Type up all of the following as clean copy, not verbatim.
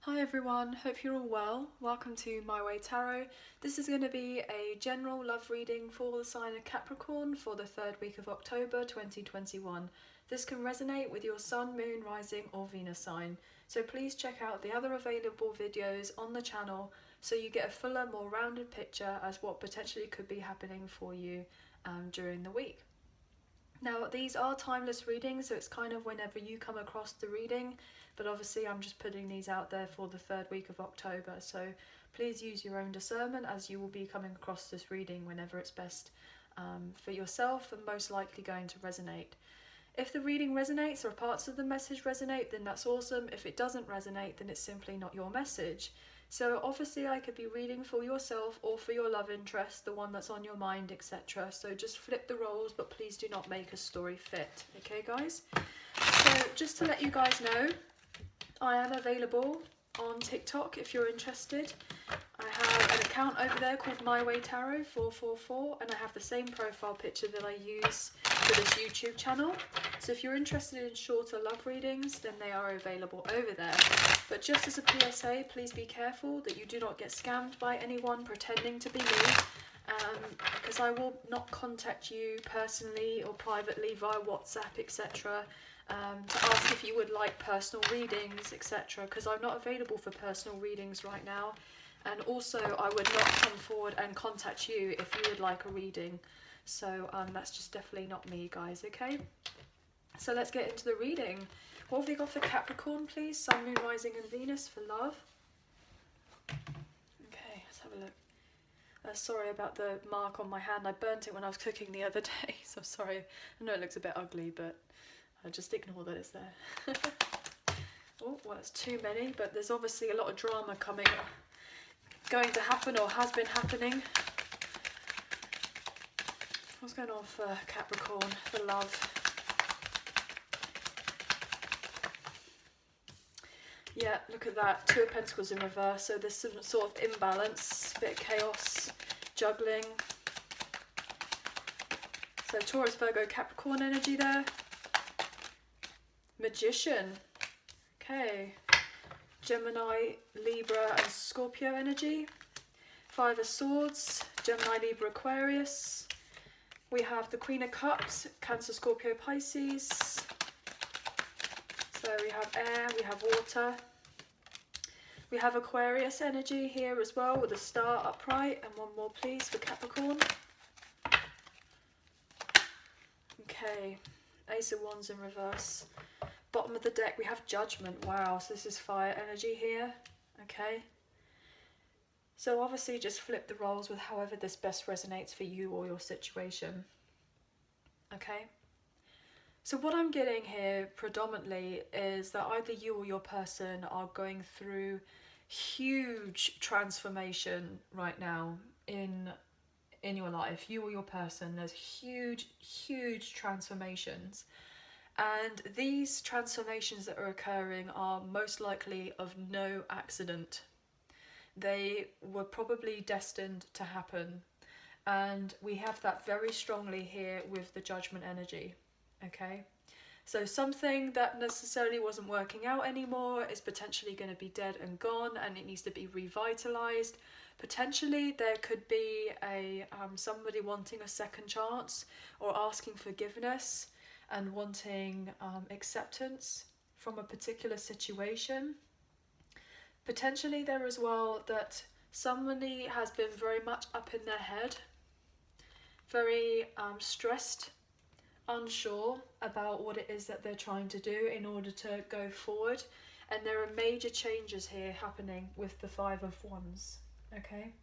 Hi everyone, hope you're all well. Welcome to My Way Tarot. This is going to be a general love reading for the sign of Capricorn for the third week of October 2021. This can resonate with your Sun, Moon, Rising or Venus sign. So please check out the other available videos on the channel so you get a fuller, more rounded picture as what potentially could be happening for you during the week. Now these are timeless readings, so it's kind of whenever you come across the reading, but obviously I'm just putting these out there for the third week of October, so please use your own discernment as you will be coming across this reading whenever it's best for yourself and most likely going to resonate. If the reading resonates or parts of the message resonate, then that's awesome. If it doesn't resonate, then it's simply not your message. So obviously I could be reading for yourself or for your love interest, the one that's on your mind, etc. So just flip the roles, but please do not make a story fit. Okay, guys? So just to let you guys know, I am available on TikTok if you're interested. I have an account over there called My Way Tarot 444, and I have the same profile picture that I use for this YouTube channel. So if you're interested in shorter love readings, then they are available over there. But just as a PSA, please be careful that you do not get scammed by anyone pretending to be me, because I will not contact you personally or privately via WhatsApp, etc. To ask if you would like personal readings, etc. because I'm not available for personal readings right now. And also I would not come forward and contact you if you would like a reading. So that's just definitely not me, guys, okay? So let's get into the reading. What have we got for Capricorn, please? Sun, Moon, Rising and Venus for love. Okay, let's have a look. Sorry about the mark on my hand. I burnt it when I was cooking the other day, so sorry. I know it looks a bit ugly, but just ignore that it's there. Oh, well, it's too many, but there's obviously a lot of drama going to happen or has been happening. What's going on for Capricorn, for love? Yeah, look at that, Two of Pentacles in reverse, so there's some sort of imbalance, a bit of chaos, juggling. So Taurus, Virgo, Capricorn energy there. Magician, okay. Gemini, Libra and Scorpio energy. Five of Swords, Gemini, Libra, Aquarius. We have the Queen of Cups, Cancer, Scorpio, Pisces. So we have air, we have water. We have Aquarius energy here as well with a star upright. And one more please for Capricorn. Okay, Ace of Wands in reverse. Bottom of the deck we have Judgment. Wow, so this is fire energy here. Okay. So obviously just flip the roles with however this best resonates for you or your situation. Okay. So what I'm getting here predominantly is that either you or your person are going through huge transformation right now in your life. You or your person, there's huge transformations. And these transformations that are occurring are most likely of no accident. They were probably destined to happen. And we have that very strongly here with the Judgment energy. Okay? So something that necessarily wasn't working out anymore is potentially going to be dead and gone, and it needs to be revitalized. Potentially there could be somebody wanting a second chance or asking forgiveness and wanting acceptance from a particular situation. Potentially there as well that somebody has been very much up in their head, very stressed, unsure about what it is that they're trying to do in order to go forward. And there are major changes here happening with the Five of Wands, okay?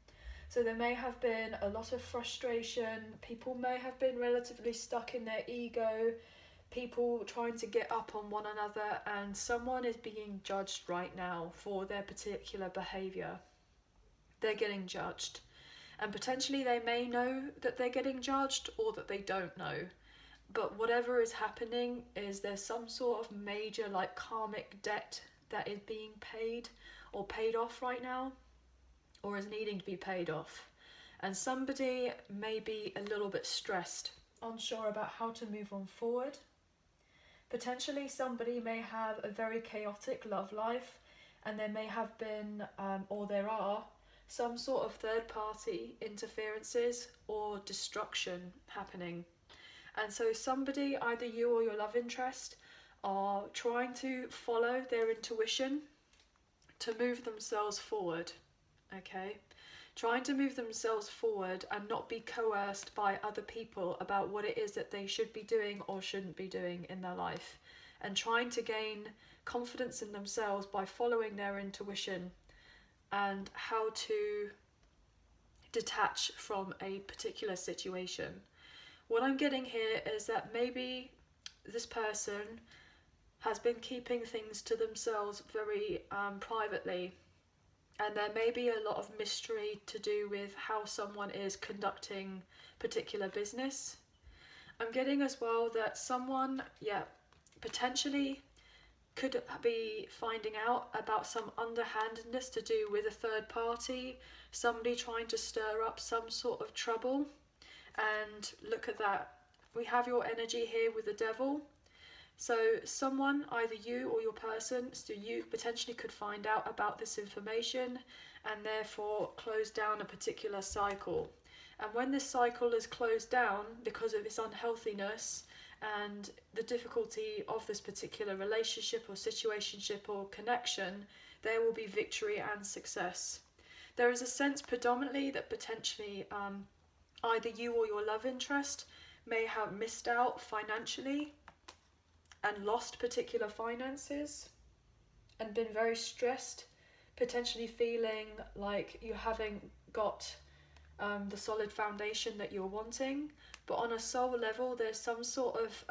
So there may have been a lot of frustration, people may have been relatively stuck in their ego, people trying to get up on one another, and someone is being judged right now for their particular behaviour. They're getting judged. And potentially they may know that they're getting judged or that they don't know. But whatever is happening is there's some sort of major like karmic debt that is being paid or paid off right now, or is needing to be paid off. And somebody may be a little bit stressed, unsure about how to move on forward. Potentially somebody may have a very chaotic love life and there may have been, or there are, some sort of third party interferences or destruction happening. And so somebody, either you or your love interest, are trying to follow their intuition to move themselves forward, okay? Trying to move themselves forward and not be coerced by other people about what it is that they should be doing or shouldn't be doing in their life, and trying to gain confidence in themselves by following their intuition and how to detach from a particular situation. What I'm getting here is that maybe this person has been keeping things to themselves very privately, and there may be a lot of mystery to do with how someone is conducting particular business. I'm getting as well that someone, potentially could be finding out about some underhandedness to do with a third party, somebody trying to stir up some sort of trouble. And look at that, we have your energy here with the devil. So someone, either you or your person, so you potentially could find out about this information and therefore close down a particular cycle. And when this cycle is closed down because of its unhealthiness and the difficulty of this particular relationship or situationship or connection, there will be victory and success. There is a sense predominantly that potentially either you or your love interest may have missed out financially and lost particular finances and been very stressed, potentially feeling like you haven't got the solid foundation that you're wanting. But on a soul level, there's some sort of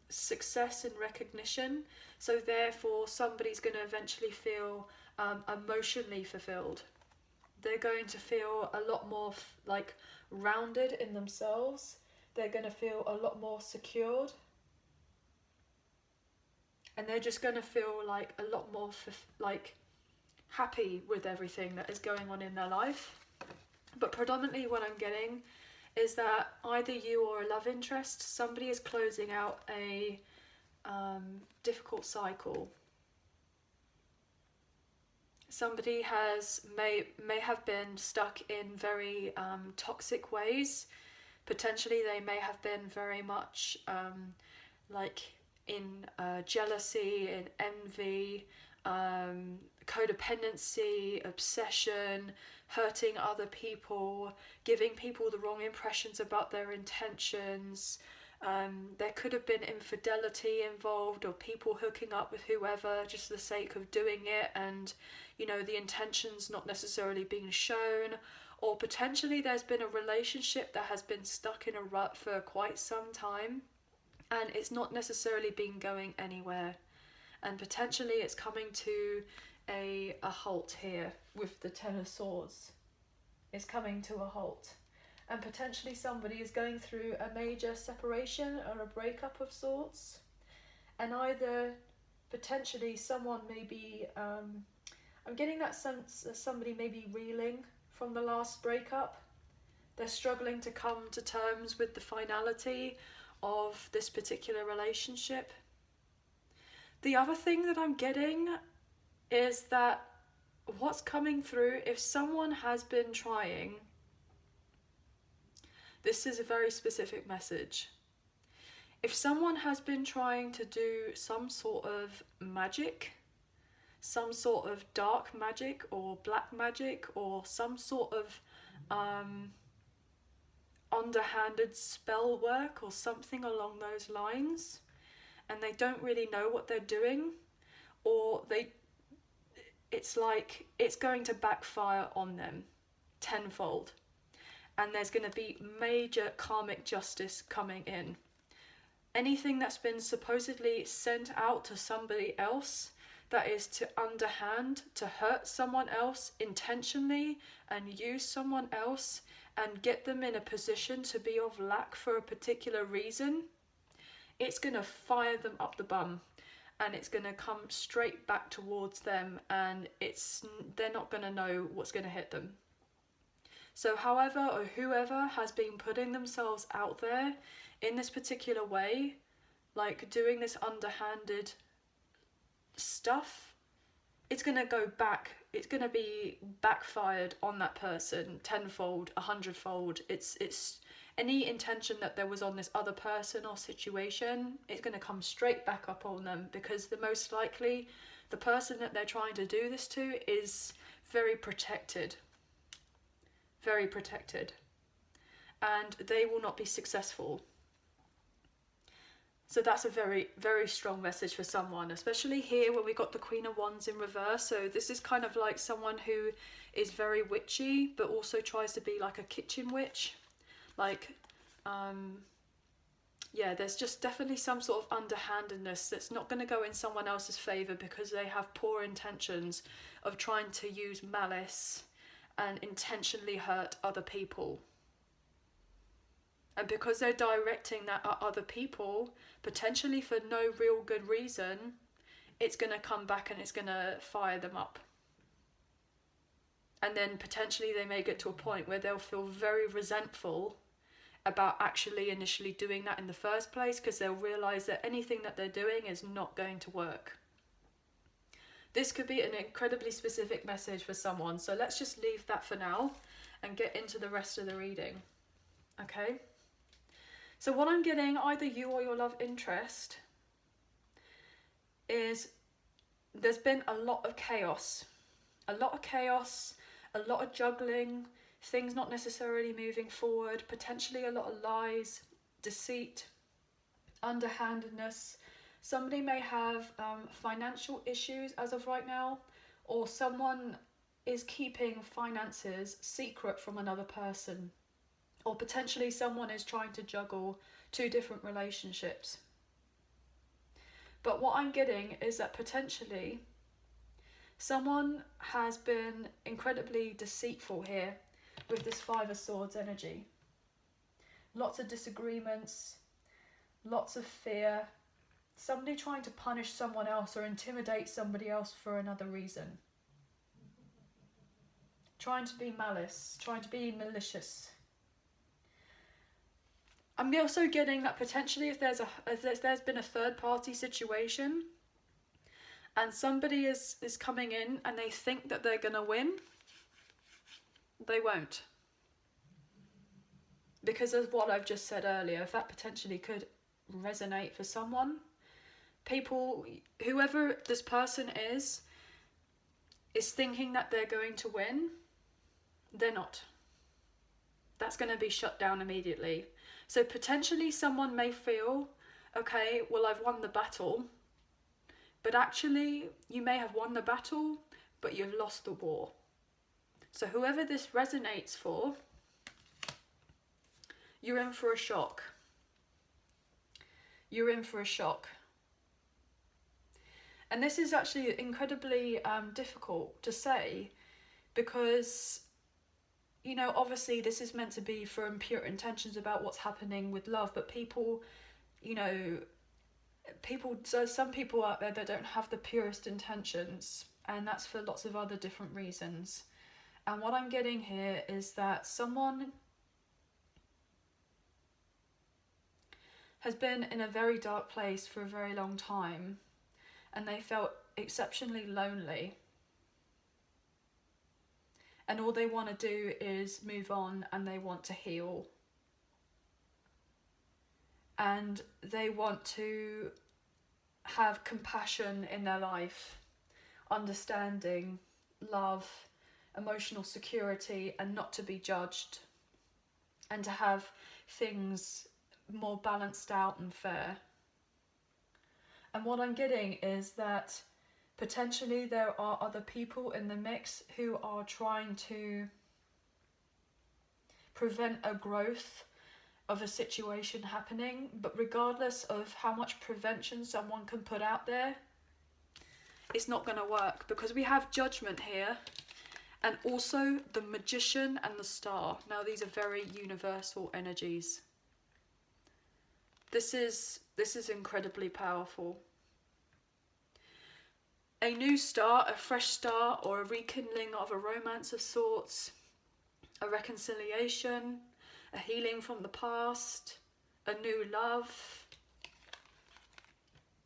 success and recognition. So therefore, somebody's going to eventually feel emotionally fulfilled. They're going to feel a lot more like rounded in themselves. They're going to feel a lot more secured. And they're just going to feel like a lot more like happy with everything that is going on in their life. But predominantly what I'm getting is that either you or a love interest, somebody is closing out a difficult cycle. Somebody may have been stuck in very toxic ways. Potentially they may have been very much like in jealousy, in envy, codependency, obsession, hurting other people, giving people the wrong impressions about their intentions. There could have been infidelity involved, or people hooking up with whoever just for the sake of doing it, and the intentions not necessarily being shown. Or potentially there's been a relationship that has been stuck in a rut for quite some time and it's not necessarily been going anywhere, and potentially it's coming to a halt here with the Ten of Swords. It's coming to a halt, and potentially somebody is going through a major separation or a breakup of sorts, and either potentially someone may be I'm getting that sense that somebody may be reeling from the last breakup. They're struggling to come to terms with the finality of this particular relationship. The other thing that I'm getting is that what's coming through, if someone has been trying, this is a very specific message. If someone has been trying to do some sort of magic, some sort of dark magic or black magic, or some sort of underhanded spell work or something along those lines, and they don't really know what they're doing, or it's like it's going to backfire on them tenfold, and there's going to be major karmic justice coming in. Anything that's been supposedly sent out to somebody else that is to underhand, to hurt someone else intentionally and use someone else and get them in a position to be of lack for a particular reason, it's going to fire them up the bum, and it's going to come straight back towards them, and they're not going to know what's going to hit them. So however or whoever has been putting themselves out there in this particular way, like doing this underhanded stuff, it's going to go back. It's going to be backfired on that person tenfold, 100-fold. It's any intention that there was on this other person or situation, it's going to come straight back up on them, because the most likely the person that they're trying to do this to is very protected. Very protected. And they will not be successful. So that's a very, very strong message for someone, especially here when we got the Queen of Wands in reverse. So this is kind of like someone who is very witchy, but also tries to be like a kitchen witch. Like, yeah, there's just definitely some sort of underhandedness that's not going to go in someone else's favour, because they have poor intentions of trying to use malice and intentionally hurt other people. And because they're directing that at other people, potentially for no real good reason, it's going to come back and it's going to fire them up. And then potentially they may get to a point where they'll feel very resentful about actually initially doing that in the first place, because they'll realise that anything that they're doing is not going to work. This could be an incredibly specific message for someone, so let's just leave that for now and get into the rest of the reading. Okay? So what I'm getting, either you or your love interest, is there's been a lot of chaos. A lot of chaos, a lot of juggling, things not necessarily moving forward, potentially a lot of lies, deceit, underhandedness. Somebody may have financial issues as of right now, or someone is keeping finances secret from another person. Or potentially someone is trying to juggle two different relationships. But what I'm getting is that potentially someone has been incredibly deceitful here with this Five of Swords energy. Lots of disagreements, lots of fear. Somebody trying to punish someone else or intimidate somebody else for another reason. Trying to be malice, trying to be malicious. I'm also getting that potentially if there's been a third party situation and somebody is coming in and they think that they're going to win, they won't. Because of what I've just said earlier, if that potentially could resonate for someone, people, whoever this person is thinking that they're going to win, they're not. That's going to be shut down immediately. So potentially someone may feel, okay, well, I've won the battle, but actually you may have won the battle, but you've lost the war. So whoever this resonates for, you're in for a shock. You're in for a shock. And this is actually incredibly difficult to say, because, you know, obviously this is meant to be from pure intentions about what's happening with love, but people, you know, so some people out there that don't have the purest intentions, and that's for lots of other different reasons. And what I'm getting here is that someone has been in a very dark place for a very long time, and they felt exceptionally lonely. And all they want to do is move on, and they want to heal. And they want to have compassion in their life, understanding, love, emotional security, and not to be judged. And to have things more balanced out and fair. And what I'm getting is that potentially there are other people in the mix who are trying to prevent a growth of a situation happening, but regardless of how much prevention someone can put out there, it's not going to work, because we have Judgment here and also the Magician and the Star. Now these are very universal energies. This is incredibly powerful. A new start, a fresh start, or a rekindling of a romance of sorts, a reconciliation, a healing from the past, a new love.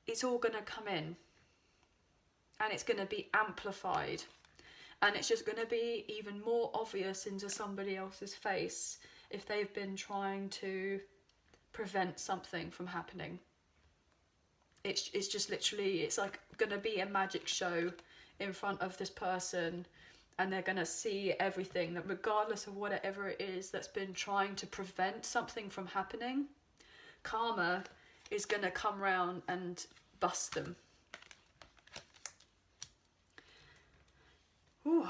It's all going to come in. and it's going to be amplified, and it's just going to be even more obvious into somebody else's face if they've been trying to prevent something from happening. It's just literally, it's like going to be a magic show in front of this person, and they're going to see everything, that regardless of whatever it is that's been trying to prevent something from happening, karma is going to come round and bust them. Ooh.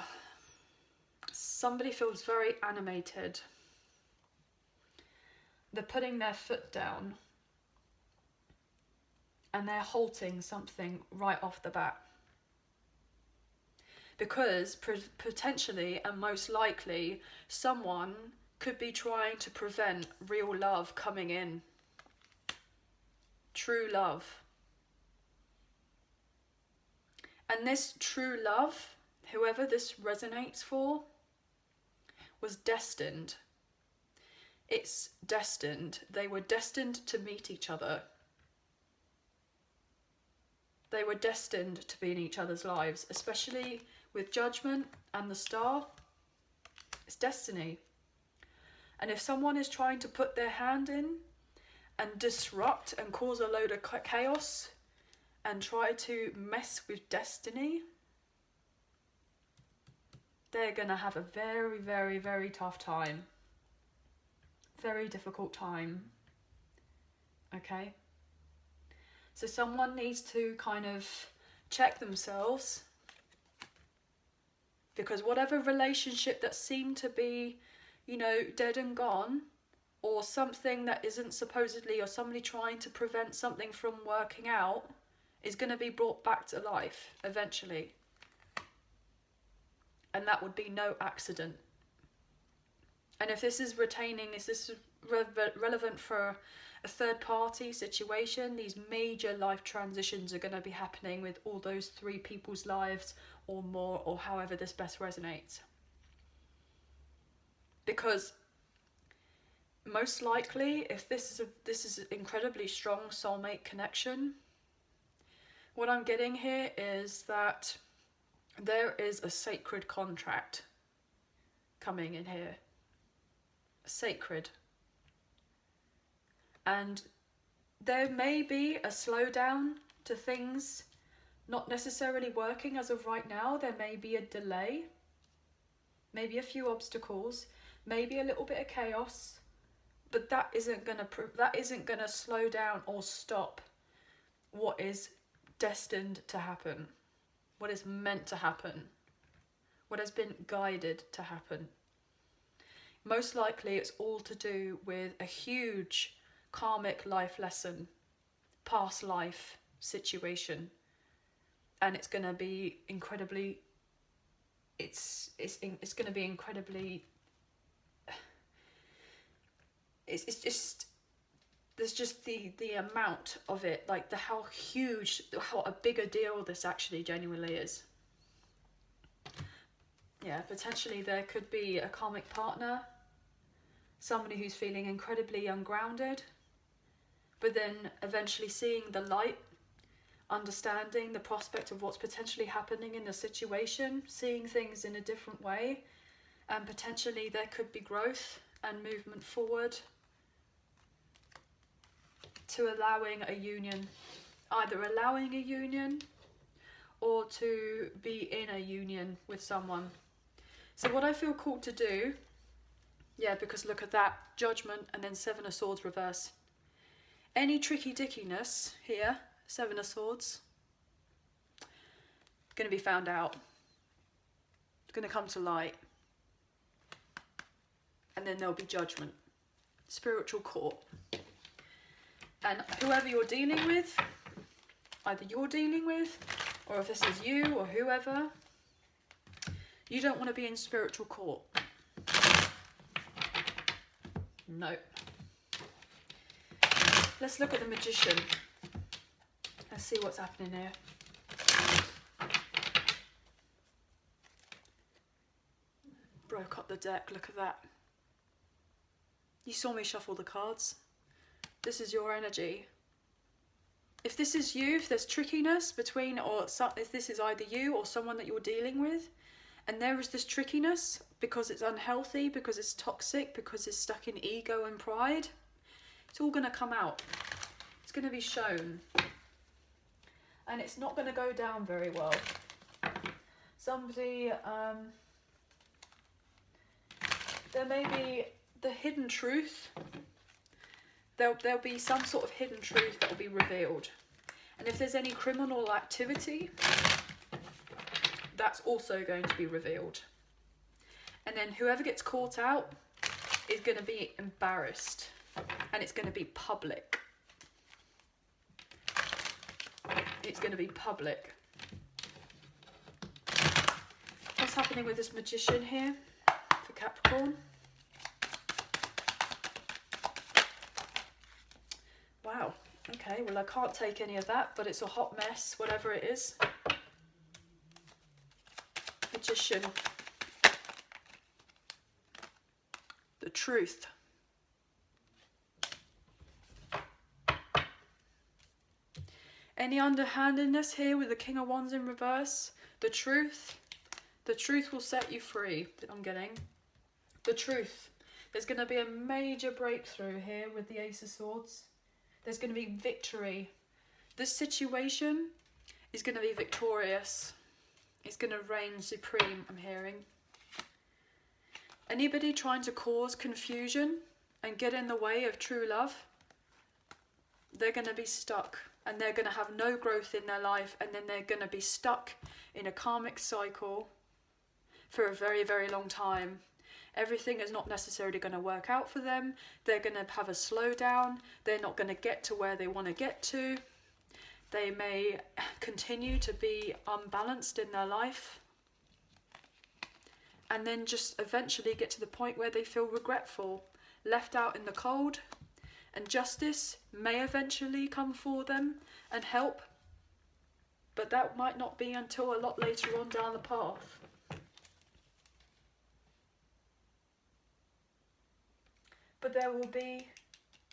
Somebody feels very animated. They're putting their foot down and they're halting something right off the bat. Because potentially and most likely someone could be trying to prevent real love coming in. True love. And this true love, whoever this resonates for, was destined. It's destined. They were destined to meet each other. They were destined to be in each other's lives, especially with Judgment and the Star. It's destiny. And if someone is trying to put their hand in and disrupt and cause a load of chaos and try to mess with destiny, they're going to have a very, very, very tough time. Very difficult time. Okay? So someone needs to kind of check themselves, because whatever relationship that seemed to be, you know, dead and gone, or something that isn't supposedly, or somebody trying to prevent something from working out, is going to be brought back to life eventually. And that would be no accident. And if this is retaining, is this relevant for a third party situation, these major life transitions are going to be happening with all those 3 people's lives or more, or however this best resonates. Because most likely, if this is an incredibly strong soulmate connection, what I'm getting here is that there is a sacred contract coming in here. Sacred. And there may be a slowdown to things not necessarily working as of right now. There may be a delay, maybe a few obstacles, maybe a little bit of chaos, but that isn't gonna slow down or stop what is destined to happen, what is meant to happen, what has been guided to happen. Most likely it's all to do with a huge karmic life lesson, past life situation, and it's going to be incredibly, it's going to be incredibly, it's just, there's just the amount of it, like how a bigger deal this actually genuinely is. Yeah, potentially there could be a karmic partner, somebody who's feeling incredibly ungrounded, but then eventually seeing the light, understanding the prospect of what's potentially happening in the situation, seeing things in a different way, and potentially there could be growth and movement forward to allowing a union, either allowing a union or to be in a union with someone. So what I feel called to do, yeah, because look at that, Judgment and then 7 of Swords reverse. Any tricky dickiness here, 7 of Swords, going to be found out. It's going to come to light. And then there'll be Judgment. Spiritual court. And whoever you're dealing with, either you're dealing with, or if this is you or whoever, you don't want to be in spiritual court. No. Let's look at the Magician. Let's see what's happening here. Broke up the deck, look at that. You saw me shuffle the cards. This is your energy. If this is you, if there's trickiness between, or if this is either you or someone that you're dealing with, and there is this trickiness because it's unhealthy, because it's toxic, because it's stuck in ego and pride, it's all going to come out. It's going to be shown. And it's not going to go down very well. Somebody, there may be the hidden truth. There'll be some sort of hidden truth that will be revealed. And if there's any criminal activity, that's also going to be revealed. And then whoever gets caught out is going to be embarrassed. And it's going to be public. It's going to be public. What's happening with this magician here for Capricorn? Wow, okay, well I can't take any of that, but it's a hot mess, whatever it is. Magician. The truth. Any underhandedness here with the King of Wands in reverse? The truth. The truth will set you free, I'm getting. The truth. There's going to be a major breakthrough here with the Ace of Swords. There's going to be victory. This situation is going to be victorious. It's going to reign supreme, I'm hearing. Anybody trying to cause confusion and get in the way of true love, they're going to be stuck. And they're going to have no growth in their life. And then they're going to be stuck in a karmic cycle for a very, very long time. Everything is not necessarily going to work out for them. They're going to have a slowdown. They're not going to get to where they want to get to. They may continue to be unbalanced in their life. And then just eventually get to the point where they feel regretful, left out in the cold. And justice may eventually come for them and help. But that might not be until a lot later on down the path. But there will be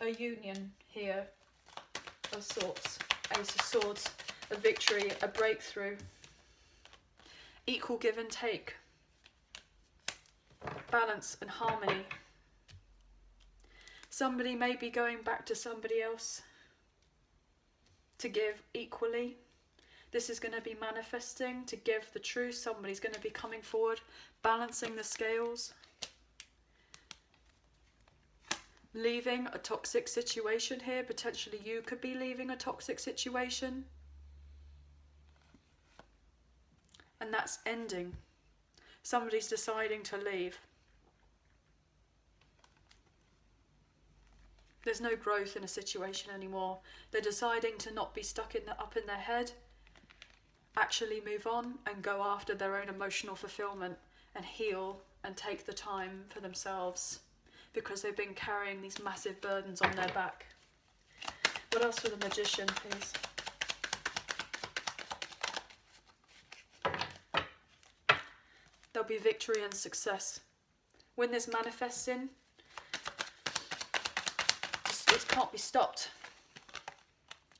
a union here of sorts. Ace of Swords, a victory, a breakthrough. Equal give and take. Balance and harmony. Somebody may be going back to somebody else to give equally. This is going to be manifesting to give the truth. Somebody's going to be coming forward, balancing the scales. Leaving a toxic situation here. Potentially you could be leaving a toxic situation. And that's ending. Somebody's deciding to leave. There's no growth in a situation anymore. They're deciding to not be stuck up in their head. Actually move on and go after their own emotional fulfillment and heal and take the time for themselves. Because they've been carrying these massive burdens on their back. What else for the Magician, please? There'll be victory and success. When this manifests in, it can't be stopped.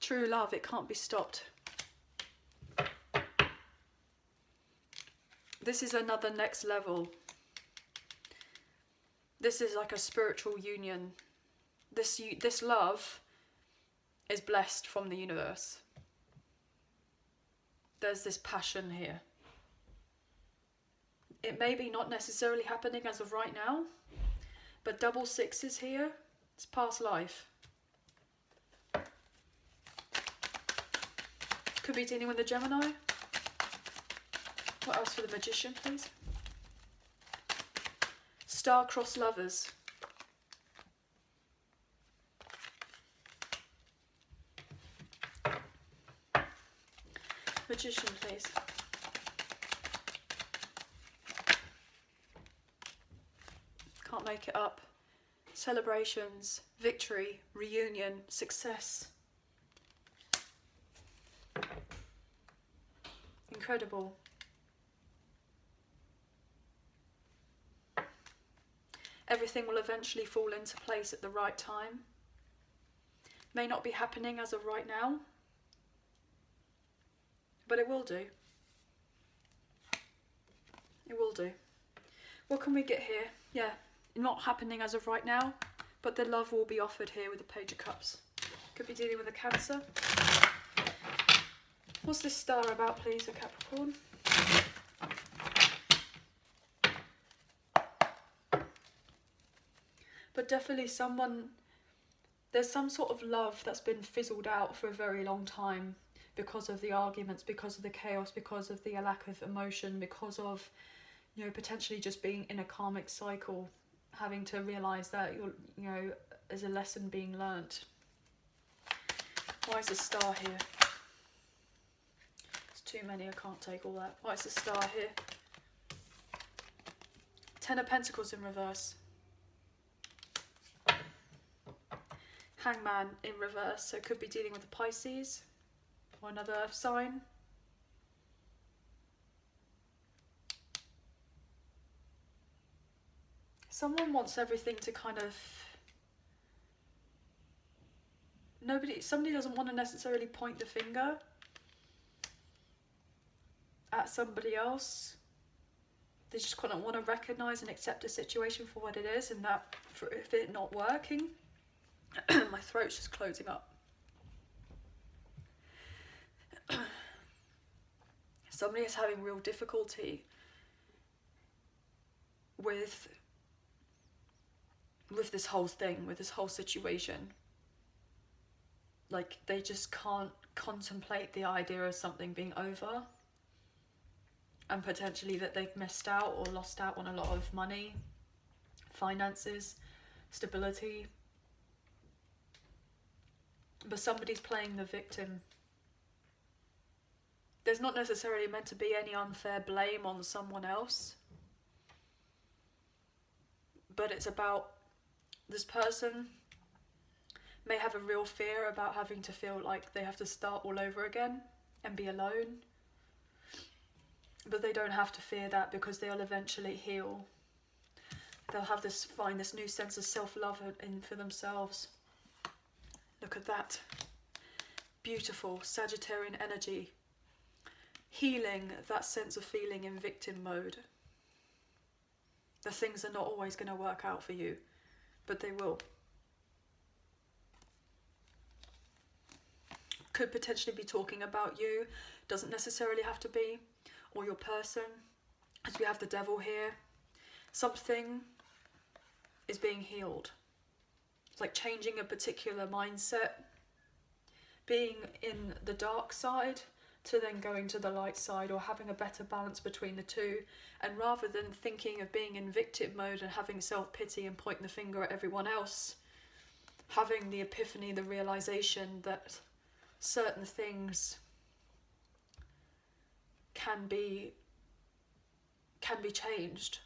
True love, it can't be stopped. This is another next level. This is like a spiritual union. This love is blessed from the universe. There's this passion here. It may be not necessarily happening as of right now, but double sixes here, it's past life. Could be dealing with a Gemini. What else for the Magician, please? Star-crossed lovers. Magician, please. Can't make it up. Celebrations, victory, reunion, success. Incredible. Everything will eventually fall into place at the right time. May not be happening as of right now, But it will do. It will do. What can we get here? Yeah, not happening as of right now, but the love will be offered here with the Page of Cups. Could be dealing with a Cancer. What's this star about, please, a Capricorn? But definitely there's some sort of love that's been fizzled out for a very long time because of the arguments, because of the chaos, because of the lack of emotion, because of, you know, potentially just being in a karmic cycle, having to realise that there's a lesson being learnt. Why is the star here? It's too many, I can't take all that. Why is the star here? Ten of Pentacles in reverse. Hangman in reverse, so could be dealing with a Pisces or another earth sign. Someone wants everything to kind of... Somebody doesn't want to necessarily point the finger at somebody else. They just kind of want to recognise and accept the situation for what it is, and that if it's not working... My throat's just closing up. Somebody is having real difficulty with this whole thing, with this whole situation. Like, they just can't contemplate the idea of something being over, and potentially that they've missed out or lost out on a lot of money, finances, stability. But somebody's playing the victim. There's not necessarily meant to be any unfair blame on someone else. But it's about this person may have a real fear about having to feel like they have to start all over again and be alone. But they don't have to fear that, because they'll eventually heal. They'll have find this new sense of self-love in for themselves. Look at that. Beautiful Sagittarian energy. Healing that sense of feeling in victim mode. The things are not always going to work out for you, but they will. Could potentially be talking about you. Doesn't necessarily have to be. Or your person. As we have the Devil here. Something is being healed. Like changing a particular mindset, being in the dark side to then going to the light side, or having a better balance between the two. And rather than thinking of being in victim mode and having self-pity and pointing the finger at everyone else, having the epiphany, the realization that certain things can be changed.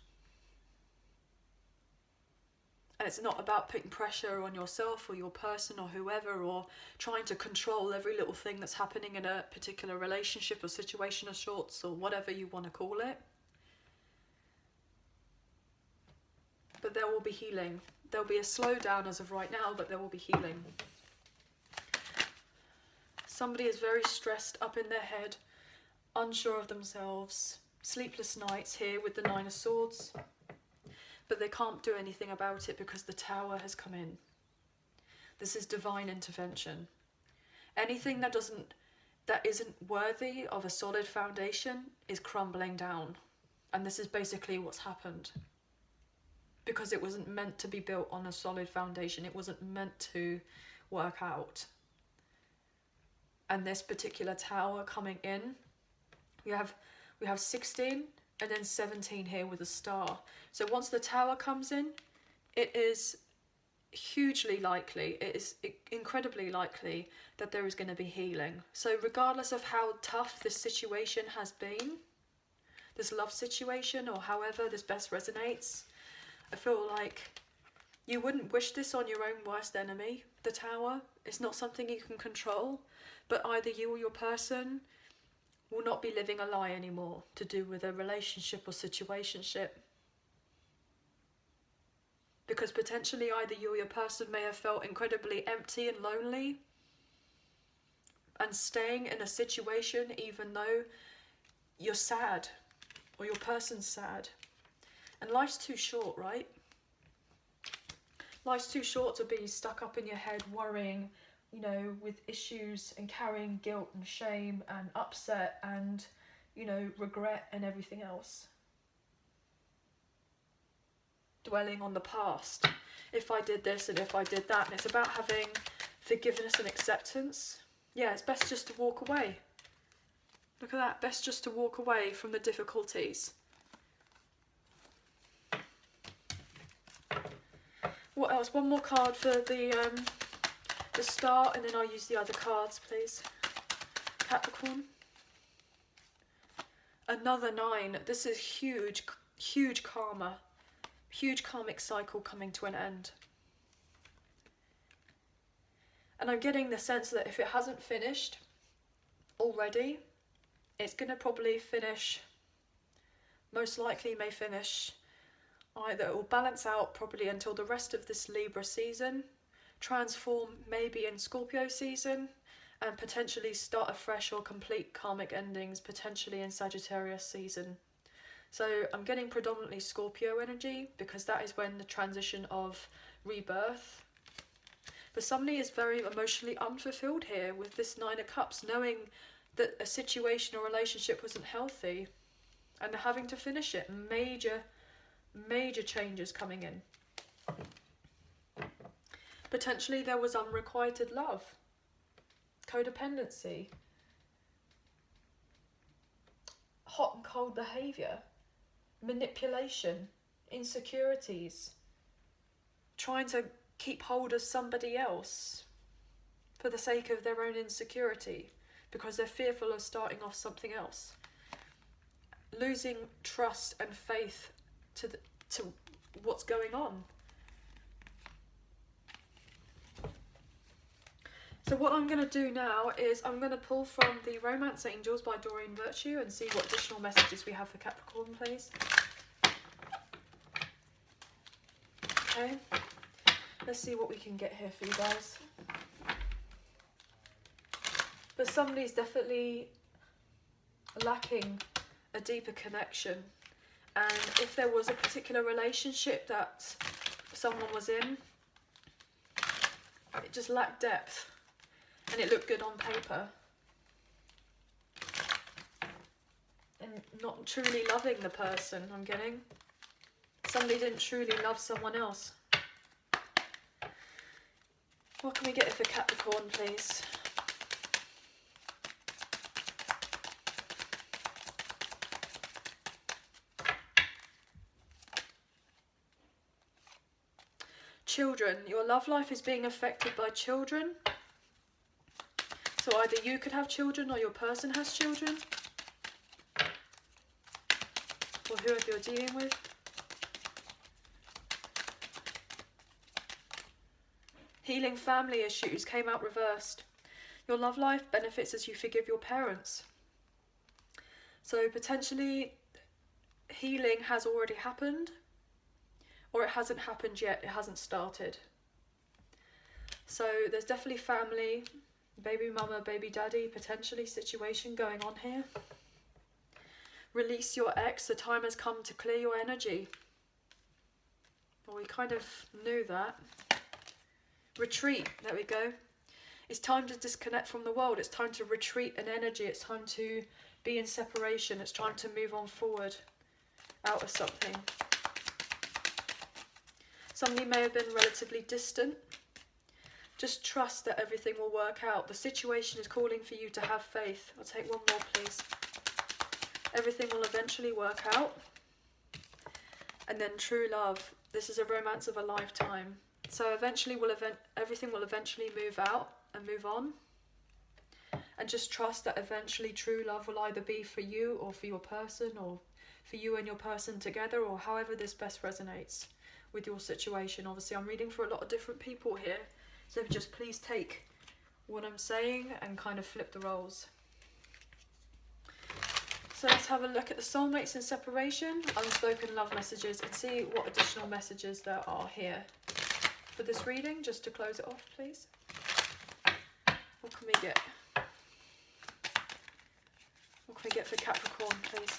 And it's not about putting pressure on yourself or your person or whoever, or trying to control every little thing that's happening in a particular relationship or situation of sorts, or whatever you want to call it. But there will be healing. There'll be a slowdown as of right now, but there will be healing. Somebody is very stressed, up in their head, unsure of themselves, sleepless nights here with the Nine of Swords. But they can't do anything about it because the Tower has come in. This is divine intervention. Anything that isn't worthy of a solid foundation is crumbling down. And this is basically what's happened. Because it wasn't meant to be built on a solid foundation. It wasn't meant to work out. And this particular Tower coming in, we have 16 and then 17 here with a star. So once the Tower comes in, it is hugely likely, it is incredibly likely that there is going to be healing. So regardless of how tough this situation has been, this love situation, or however this best resonates, I feel like you wouldn't wish this on your own worst enemy, the Tower. It's not something you can control, but either you or your person will not be living a lie anymore to do with a relationship or situationship. Because potentially either you or your person may have felt incredibly empty and lonely and staying in a situation even though you're sad or your person's sad. And life's too short, right? Life's too short to be stuck up in your head worrying, you know, with issues and carrying guilt and shame and upset and, you know, regret and everything else. Dwelling on the past. If I did this and if I did that. And it's about having forgiveness and acceptance. Yeah, it's best just to walk away. Look at that. Best just to walk away from the difficulties. What else? One more card for the start, and then I'll use the other cards, please. Capricorn. Another 9. This is huge, huge karma. Huge karmic cycle coming to an end. And I'm getting the sense that if it hasn't finished already, it's going to probably finish, most likely may finish, either it will balance out probably until the rest of this Libra season, transform maybe in Scorpio season, and potentially start afresh or complete karmic endings potentially in Sagittarius season. So I'm getting predominantly Scorpio energy because that is when the transition of rebirth. But somebody is very emotionally unfulfilled here with this 9 of Cups, knowing that a situation or relationship wasn't healthy and they're having to finish it. Major changes coming in. Potentially there was unrequited love, codependency, hot and cold behaviour, manipulation, insecurities, trying to keep hold of somebody else for the sake of their own insecurity because they're fearful of starting off something else. Losing trust and faith to what's going on. So what I'm going to do now is I'm going to pull from the Romance Angels by Doreen Virtue and see what additional messages we have for Capricorn, please. Okay, let's see what we can get here for you guys. But somebody's definitely lacking a deeper connection. And if there was a particular relationship that someone was in, it just lacked depth. And it looked good on paper. And not truly loving the person, I'm getting. Somebody didn't truly love someone else. What can we get for Capricorn, please? Children. Your love life is being affected by children. So either you could have children or your person has children. Or whoever you're dealing with. Healing family issues came out reversed. Your love life benefits as you forgive your parents. So potentially healing has already happened. Or it hasn't happened yet, it hasn't started. So there's definitely family, baby mama, baby daddy, potentially situation going on here. Release your ex, the time has come to clear your energy. Well, we kind of knew that. Retreat, there we go. It's time to disconnect from the world, it's time to retreat in energy, it's time to be in separation, it's time to move on forward out of something. Somebody may have been relatively distant. Just trust that everything will work out. The situation is calling for you to have faith. I'll take one more, please. Everything will eventually work out. And then true love. This is a romance of a lifetime. So eventually everything will eventually move out and move on. And just trust that eventually true love will either be for you or for your person, or for you and your person together, or however this best resonates with your situation. Obviously I'm reading for a lot of different people here, so just please take what I'm saying and kind of flip the roles. So let's have a look at the Soulmates in Separation, unspoken love messages, and see what additional messages there are here for this reading, just to close it off, please. What can we get? we get for Capricorn, please?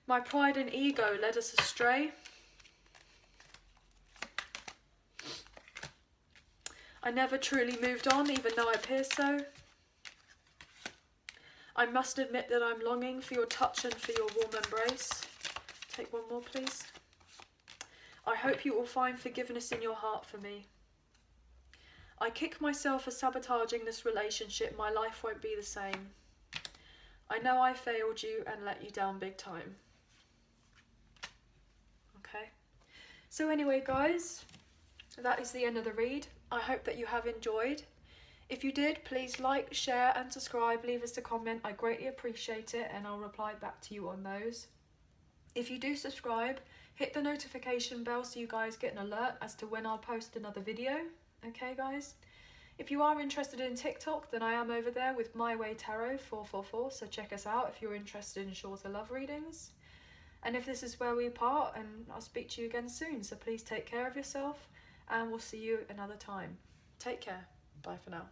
My pride and ego led us astray. I never truly moved on, even though I appear so. I must admit that I'm longing for your touch and for your warm embrace. Take one more, please. I hope you will find forgiveness in your heart for me. I kick myself for sabotaging this relationship. My life won't be the same. I know I failed you and let you down big time. Okay. So anyway, guys, that is the end of the read. I hope that you have enjoyed. If you did, please like, share and subscribe. Leave us a comment. I greatly appreciate it and I'll reply back to you on those. If you do subscribe, hit the notification bell so you guys get an alert as to when I'll post another video. Okay, guys? If you are interested in TikTok, then I am over there with My Way Tarot 444, so check us out if you're interested in shorter love readings. And if this is where we part, and I'll speak to you again soon, so please take care of yourself and we'll see you another time. Take care. Bye for now.